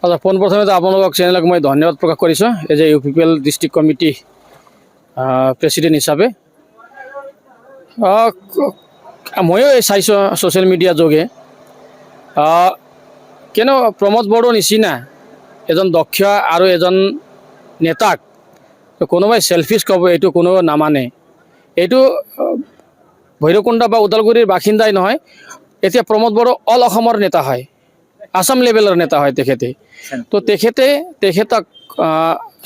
আচ্ছা, পোনপ্ৰথমে আপোনালোকক চেনেলক মই ধন্যবাদ প্ৰকাশ কৰিছোঁ as a UPPL district committee president হিচাপে। ময়ো চাইছোঁ ছ'চিয়েল মিডিয়া যোগে কিয়নো প্ৰমোদ বড়োৰ নিচিনা এজন দক্ষ আৰু এজন নেতাক কোনোবাই চেলফিছ ক'ব, এইটো কোনো নামানে। এইটো ভৈৰৱকুণ্ড বা ওদালগুৰিৰ বাসিন্দাই নহয়, এতিয়া প্ৰমোদ বড়ো অল অসমৰ নেতা হয়, আসাম লেভেলৰ নেতা হয় তেখেতে। তো তেখেতক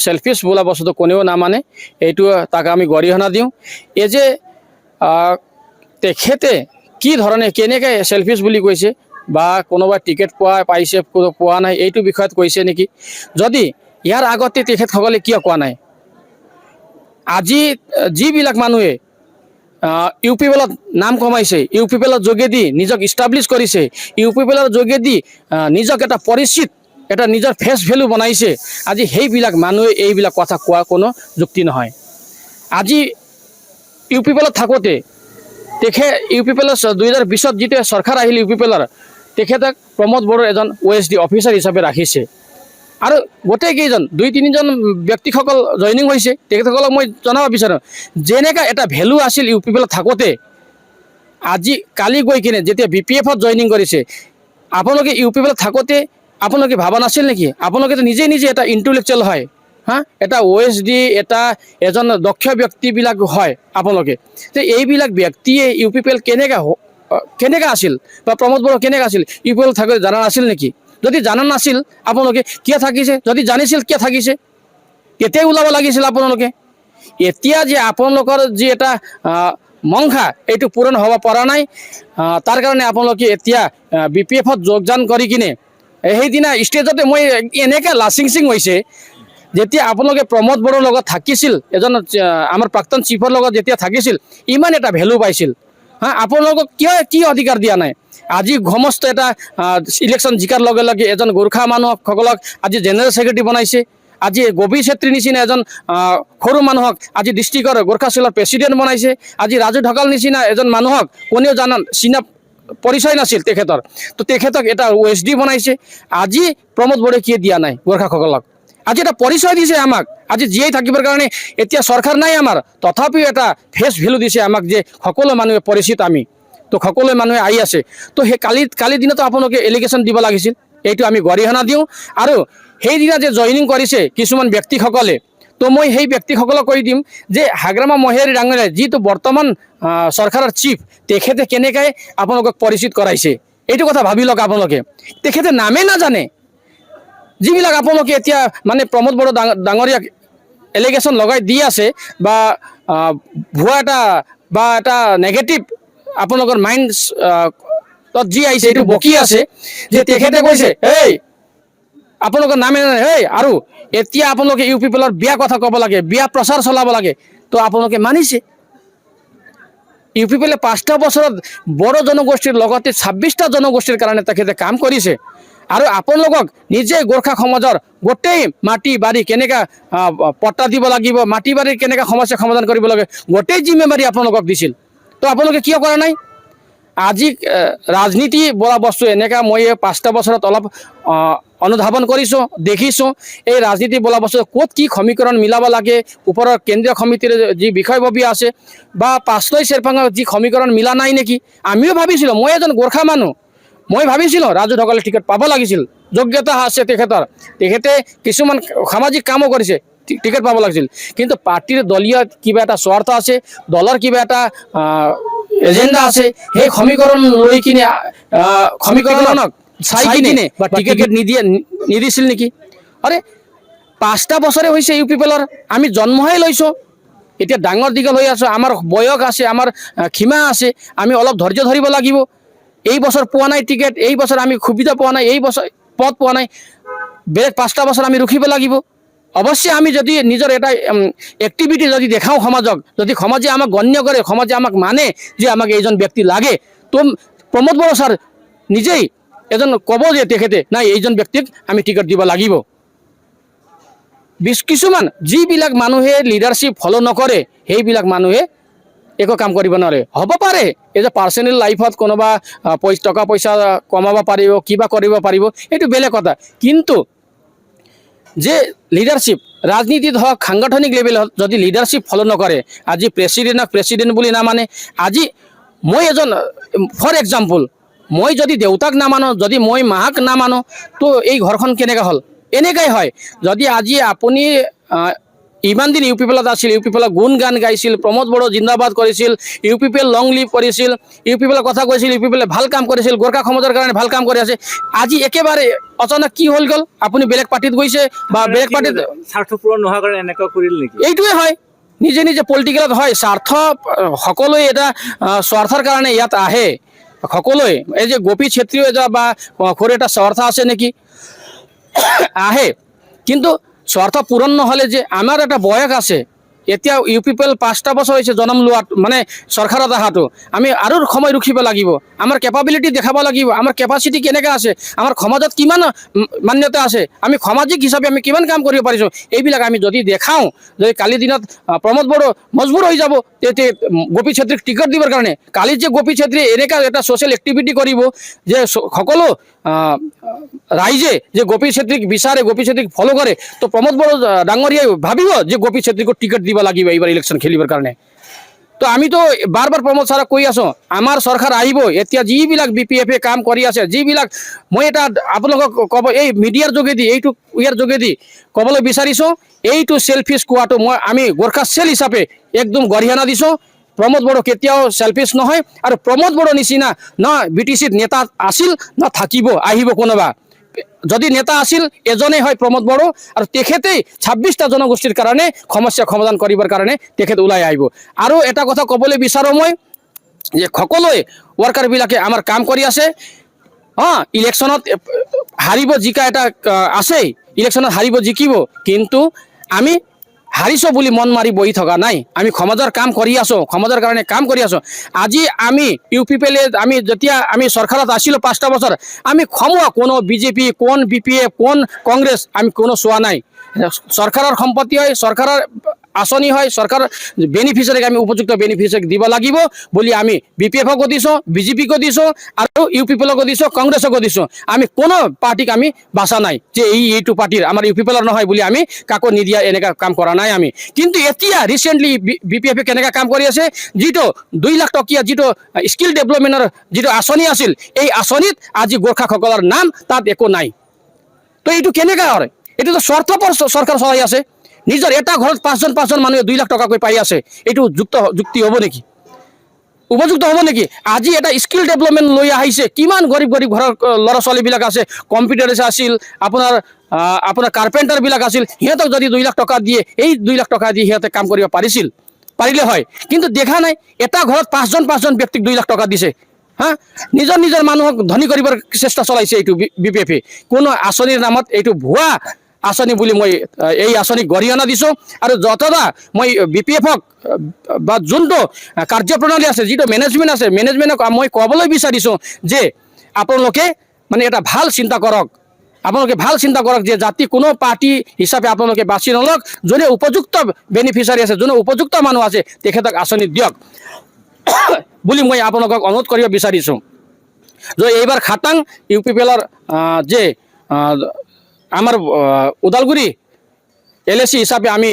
চেলফিছ বোলা বস্তুটো কোনেও নামানে, এইটো তাক আমি গৰিহণা দিওঁ। এই যে তেখেতে কি ধৰণে কেনেকৈ চেলফিছ বুলি কৈছে বা কোনোবাই টিকেট পাইছে পোৱা নাই এইটো বিষয়ত কৈছে নেকি? যদি ইয়াৰ আগতে তেখেতসকলে কিয় কোৱা নাই? আজি যিবিলাক মানুহে UPPLত নাম কমাইছে, UPPLৰ যোগেদি নিজক ইষ্টাব্লিছ কৰিছে, UPPLৰ যোগেদি নিজক এটা পৰিচিত, এটা নিজৰ ফেচ ভেলু বনাইছে, আজি সেইবিলাক মানুহে এইবিলাক কথা কোৱা কোনো যুক্তি নহয়। আজি UPPLত থাকোঁতে UPPLৰ 2020ত যিটো চৰকাৰ আহিল UPPLৰ, তেখেতক প্ৰমোদ বড়োৰ এজন OSD অফিচাৰ হিচাপে ৰাখিছে। আৰু গোটেইকেইজন 2-3জন ব্যক্তিসকল জইনিং হৈছে, তেখেতসকলক মই জনাব বিচাৰোঁ যেনেকৈ এটা ভেলু আছিল UPPLত থাকোঁতে, আজি কালি গৈ কিনে যেতিয়া BPFত জইনিং কৰিছে, আপোনালোকে UPPLত থাকোঁতে আপোনালোকে ভাবা নাছিল নেকি? আপোনালোকেতো নিজে এটা ইণ্টেলেকচুৱেল হয়, এটা OSD এজন দক্ষ ব্যক্তিবিলাক হয় আপোনালোকে। তো এইবিলাক ব্যক্তিয়ে UPPL কেনেকৈ আছিল বা প্ৰমোদ বড়ো কেনেকৈ আছিল UPPL থাকোঁতে জানা নাছিল নেকি? যদি জানা নাছিল আপোনালোকে কিয় থাকিছে? যদি জানিছিল কিয় থাকিছে? তেতিয়াই ওলাব লাগিছিল আপোনালোকে। এতিয়া যে আপোনালোকৰ যি এটা মংসা এইটো পূৰণ হ'ব পৰা নাই, তাৰ কাৰণে আপোনালোকে এতিয়া BPFত যোগদান কৰি কিনে সেইদিনা ষ্টেজতে মই এনেকৈ লাচিং হৈছে, যেতিয়া আপোনালোকে প্ৰমোদ বড়োৰ লগত থাকিছিল, এজন আমাৰ প্ৰাক্তন চিফৰ লগত যেতিয়া থাকিছিল, ইমান এটা ভেলু পাইছিল, আপোনালোকক কি অধিকাৰ দিয়া নাই? আজি সমস্ত এটা ইলেকশ্যন জিকাৰ লগে লগে এজন গোৰ্খা মানুহসকলক আজি জেনেৰেল ছেক্ৰেটাৰী বনাইছে। আজি গভীৰ ছেত্ৰীৰ নিচিনা এজন সৰু মানুহক আজি ডিষ্ট্ৰিক্টৰ গোৰ্খা চেলৰ প্ৰেচিডেণ্ট বনাইছে। আজি ৰাজু ঢকাল নিচিনা এজন মানুহক কোনেও চিনা পৰিচয় নাছিল তেখেতৰ, তো তেখেতক এটা OSD বনাইছে। আজি প্ৰমোদ বড়োৱে কিয় দিয়া নাই গোৰ্খাসকলক? আজি এটা পৰিচয় দিছে আমাক, আজি জীয়াই থাকিবৰ কাৰণে। এতিয়া চৰকাৰ নাই আমাৰ, তথাপিও এটা ফেচ ভেলু দিছে আমাক যে সকলো মানুহে পৰিচিত আমি, তো সকলো মানুহে আহি আছে। তো সেই কালিৰ দিনতো আপোনালোকে এলিগেশ্যন দিব লাগিছিল, এইটো আমি গৰিহণা দিওঁ। আৰু সেইদিনা যে জইনিং কৰিছে কিছুমান ব্যক্তিসকলে, তো মই সেই ব্যক্তিসকলক কৈ দিম যে হাগ্ৰামা মহিয়াৰী ডাঙৰীয়া যিটো বৰ্তমান চৰকাৰৰ চিফ, তেখেতে কেনেকৈ আপোনালোকক পৰিচিত কৰাইছে এইটো কথা ভাবি লওক আপোনালোকে। তেখেতে নামেই নাজানে, যিবিলাক আপোনালোকে এতিয়া মানে প্ৰমোদ বড়ো ডাঙৰীয়াক এলিগেশ্যন লগাই দি আছে বা ভুৱা এটা নেগেটিভ আপোনালোকৰ মাইণ্ডত যি আহিছে এইটো বকি আছে, যে তেখেতে কৈছে এই আপোনালোকৰ নামে আৰু এতিয়া আপোনালোকে UPPLৰ বিয়া কথা ক'ব লাগে, বিয়া প্ৰচাৰ চলাব লাগে, তো আপোনালোকে মানিছে। UPPLে 5টা বছৰত বড়ো জনগোষ্ঠীৰ লগতে 26টা জনগোষ্ঠীৰ কাৰণে তেখেতে কাম কৰিছে। আৰু আপোনালোকক নিজে গোৰ্খা সমাজৰ গোটেই মাটি বাৰী কেনেকৈ পট্টা দিব লাগিব, মাটি বাৰীৰ কেনেকৈ সমস্যা সমাধান কৰিব লাগে, গোটেই জিম্মেৱাৰী আপোনালোকক দিছিল, তো আপোনালোকে কিয় কৰা নাই? আজি ৰাজনীতি বোলা বস্তু এনেকৈ মই 5টা বছৰত অলপ অনুধাৱন কৰিছোঁ, দেখিছোঁ। এই ৰাজনীতি বোলা বস্তু ক'ত কি সমীকৰণ মিলাব লাগে, ওপৰৰ কেন্দ্ৰীয় সমিতিৰ যি বিষয়ববী আছে বা পাঁচনৈ চেৰপাঙৰ যি সমীকৰণ মিলা নাই নেকি? আমিও ভাবিছিলোঁ, মই এজন গোৰ্খা মানুহ, মই ভাবিছিলোঁ ৰাজু ঢকালে টিকেট পাব লাগিছিল, যোগ্যতা আছে তেখেতে কিছুমান সামাজিক কামো কৰিছে, টিকেট পাব লাগিছিল। কিন্তু পাৰ্টিৰ দলীয় কিবা এটা স্বাৰ্থ আছে, দলৰ কিবা এটা এজেণ্ডা আছে, সেই সমীকৰণ লৈ কিনে সমীকৰণক চাই কিনে বা টিকেট নিদিছিল নেকি? আৰে 5টা বছৰে হৈছে UPPLৰ, আমি জন্মহে লৈছোঁ, এতিয়া ডাঙৰ দীঘল হৈ আছোঁ, আমাৰ বয়স আছে, আমাৰ সীমা আছে, আমি অলপ ধৈৰ্য ধৰিব লাগিব। এই বছৰ পোৱা নাই টিকেট, এই বছৰ আমি সুবিধা পোৱা নাই, এই বছৰ পদ পোৱা নাই, বেলেগ 5টা বছৰ আমি ৰখিব লাগিব। অৱশ্যে আমি যদি নিজৰ এটা এক্টিভিটি যদি দেখাওঁ সমাজক, যদি সমাজে আমাক গণ্য কৰে, সমাজে আমাক মানে যে আমাক এইজন ব্যক্তি লাগে, তো প্ৰমোদ বড়ো ছাৰ নিজেই এজন ক'ব যে তেখেতে নাই এইজন ব্যক্তিক আমি টিকেট দিব লাগিব। কিছুমান যিবিলাক মানুহে লিডাৰশ্বিপ ফ'ল' নকৰে, সেইবিলাক মানুহে একো কাম কৰিব নোৱাৰে হ'ব পাৰে এই যে পাৰ্চনেল লাইফত কোনোবা টকা পইচা কমাব পাৰিব কিবা কৰিব পাৰিব এইটো বেলেগ কথা কিন্তু যে লিডাৰশ্বিপ ৰাজনীতিত হওক সাংগঠনিক লেভেলত যদি লিডাৰশ্বিপ ফলো নকৰে আজি প্ৰেছিডেণ্টক প্ৰেছিডেণ্ট বুলি নামানে আজি মই এজন ফৰ এক্সাম্পল মই যদি দেউতাক নামানো যদি মই মাক নামানো তো এই ঘৰখন কেনেকৈ হ'ল এনেকাই হয় যদি আজি আপুনি ইমান দিন ইউ পি পি এলত আছিল ইউ পি পি এলৰ গুণ গান গাইছিল প্ৰমোদ বড়ো জিন্দাবাদ কৰিছিল U P P L long live কৰিছিল ইউ পি পি এলৰ কথা কৈছিল ইউ পি পি এলে ভাল কাম কৰিছিল গোৰ্খা সমাজৰ কাৰণে ভাল কাম কৰি আছে আজি একেবাৰে অচানক কি হ'ল গ'ল আপুনি বেলেগ পাৰ্টিত গৈছে বা বেলেগ পাৰ্টিত স্বাৰ্থ পূৰণ নোহোৱাৰ কাৰণে এনেকুৱা কৰিল নেকি এইটোৱে হয় নিজে নিজে পলিটিকেলত হয় স্বাৰ্থ সকলোৱে এটা স্বাৰ্থৰ কাৰণে ইয়াত আহে সকলোৱে এই যে গোপী চেত্ৰীও এটা বা সৰু এটা স্বাৰ্থ আছে নেকি আহে কিন্তু স্বাৰ্থ পূৰণ নহ'লে যে আমাৰ এটা বয়স আছে এতিয়া ইউ পি পি এল 5টা বছৰ হৈছে জন্ম লোৱাত মানে চৰকাৰত অহাটো আমি আৰু সময় ৰখিব লাগিব আমাৰ কেপাবিলিটি দেখাব লাগিব আমাৰ কেপাচিটি কেনেকৈ আছে আমাৰ সমাজত কিমান মান্যতা আছে আমি সামাজিক হিচাপে আমি কিমান কাম কৰিব পাৰিছোঁ এইবিলাক আমি যদি দেখাওঁ যদি কালিৰ দিনত প্ৰমোদ বড়ো মজবুৰ হৈ যাব তেতিয়া গোপী চেত্ৰীক টিকট দিবৰ কাৰণে কালি যে গোপী চেত্ৰী এনেকুৱা এটা ছ'চিয়েল এক্টিভিটি কৰিব যে সকলো ৰাইজে যে গোপী চেত্ৰীক বিচাৰে গোপী চেত্ৰীক ফলো কৰে তো প্ৰমোদ বড়ো ডাঙৰীয়াই ভাবিব যে গোপী চেত্ৰীকো টিকট দিব লাগিব এইবাৰ ইলেকশ্যন খেলিবৰ কাৰণে তো আমিতো বাৰ বাৰ প্ৰমোদ ছাৰক কৈ আছোঁ আমাৰ চৰকাৰ আহিব এতিয়া যিবিলাক বি পি এফে কাম কৰি আছে যিবিলাক মই এটা আপোনালোকক ক'ব এই মিডিয়াৰ যোগেদি এইটো ইয়াৰ যোগেদি ক'বলৈ বিচাৰিছোঁ এইটো চেলফিছ কোৱাটো আমি গোৰ্খা চেল হিচাপে একদম গৰিহণা দিছোঁ প্ৰমোদ বড়ো কেতিয়াও চেলফিছ নহয় আৰু প্ৰমোদ বড়ো নিচিনা ন বি টি চিত নেতা আছিল ন থাকিব আহিব কোনোবা যদি নেতা আছিল এজনেই হয় প্ৰমোদ বড়ো আৰু তেখেতেই 26টা জনগোষ্ঠীৰ কাৰণে সমস্যা সমাধান কৰিবৰ কাৰণে তেখেত ওলাই আহিব আৰু এটা কথা ক'বলৈ বিচাৰোঁ মই যে সকলোৱে ৱৰ্কাৰবিলাকে আমাৰ কাম কৰি আছে ইলেকশ্যনত হাৰিব জিকা এটা আছেই ইলেকশ্যনত হাৰিব জিকিব কিন্তু আমি হাৰিছোঁ বুলি মন মাৰি বহি থকা নাই আমি সমাজৰ কাম কৰি আছোঁ সমাজৰ কাৰণে কাম কৰি আছোঁ আজি আমি ইউ পি পি এলে আমি যেতিয়া আমি চৰকাৰত আছিলোঁ 5টা বছৰ আমি সমোৱা কোনো বিজেপি কোন বি পি এফ কোন কংগ্ৰেছ আমি কোনো চোৱা নাই চৰকাৰৰ সম্পত্তি হয় চৰকাৰৰ আঁচনি হয় চৰকাৰৰ বেনিফিচিয়াৰীক আমি উপযুক্ত বেনিফিচিয়াৰীক দিব লাগিব বুলি আমি বি পি এফকো দিছোঁ বিজেপিকো দিছোঁ আৰু ইউ পি পি এলকো দিছোঁ কংগ্ৰেছকো দিছোঁ আমি কোনো পাৰ্টিক আমি বাছা নাই যে এইটো পাৰ্টিৰ আমাৰ ইউ পি পি এলৰ নহয় বুলি আমি কাকো নিদিয়া এনেকুৱা কাম কৰা নাই আমি কিন্তু এতিয়া ৰিচেণ্টলি বি পি এফে কেনেকৈ কাম কৰি আছে যিটো 2 লাখ টকীয়া যিটো স্কিল ডেভেলপমেণ্টৰ যিটো আঁচনি আছিল এই আঁচনিত আজি গোৰ্খাসকলৰ নাম তাত একো নাই তো এইটো কেনেকৈ হয় এইটোতো স্বাৰ্থপৰ চৰকাৰ চলাই আছে নিজৰ এটা ঘৰত 5জন মানুহে 2 লাখ টকাকৈ পাই আছে এইটো যুক্তি হ'ব নেকি উপযুক্ত হ'ব নেকি আজি এটা স্কিল ডেভেলপমেণ্ট লৈ আহিছে কিমান গৰীব ঘৰৰ ল'ৰা ছোৱালীবিলাক আছে কম্পিউটাৰ আছিল আপোনাৰ কাৰ্পেণ্টাৰবিলাক আছিল সিহঁতক যদি 2 লাখ টকা দিয়ে এই 2 লাখ টকা দি সিহঁতে কাম কৰিব পাৰিলে হয় কিন্তু দেখা নাই এটা ঘৰত 5জন ব্যক্তিক 2 লাখ টকা দিছে নিজৰ মানুহক ধনী কৰিবৰ চেষ্টা চলাইছে এইটো বি পি এফে কোনো আঁচনিৰ নামত এইটো ভুৱা আঁচনি বুলি মই এই আঁচনিক গৰিহণা দিছোঁ আৰু যতদা মই বি পি এফক বা যোনটো কাৰ্যপ্ৰণালী আছে যিটো মেনেজমেণ্ট আছে মেনেজমেণ্টক মই ক'বলৈ বিচাৰিছোঁ যে আপোনালোকে মানে এটা ভাল চিন্তা কৰক আপোনালোকে ভাল চিন্তা কৰক যে জাতি কোনো পাৰ্টি হিচাপে আপোনালোকে বাছি নলওক যোনে উপযুক্ত বেনিফিচিয়াৰী আছে যোনে উপযুক্ত মানুহ আছে তেখেতক আঁচনি দিয়ক বুলি মই আপোনালোকক অনুৰোধ কৰিব বিচাৰিছোঁ যে এইবাৰ খাটাং ইউ পি পি এলৰ যে আমাৰ ওদালগুৰি LAC হিচাপে আমি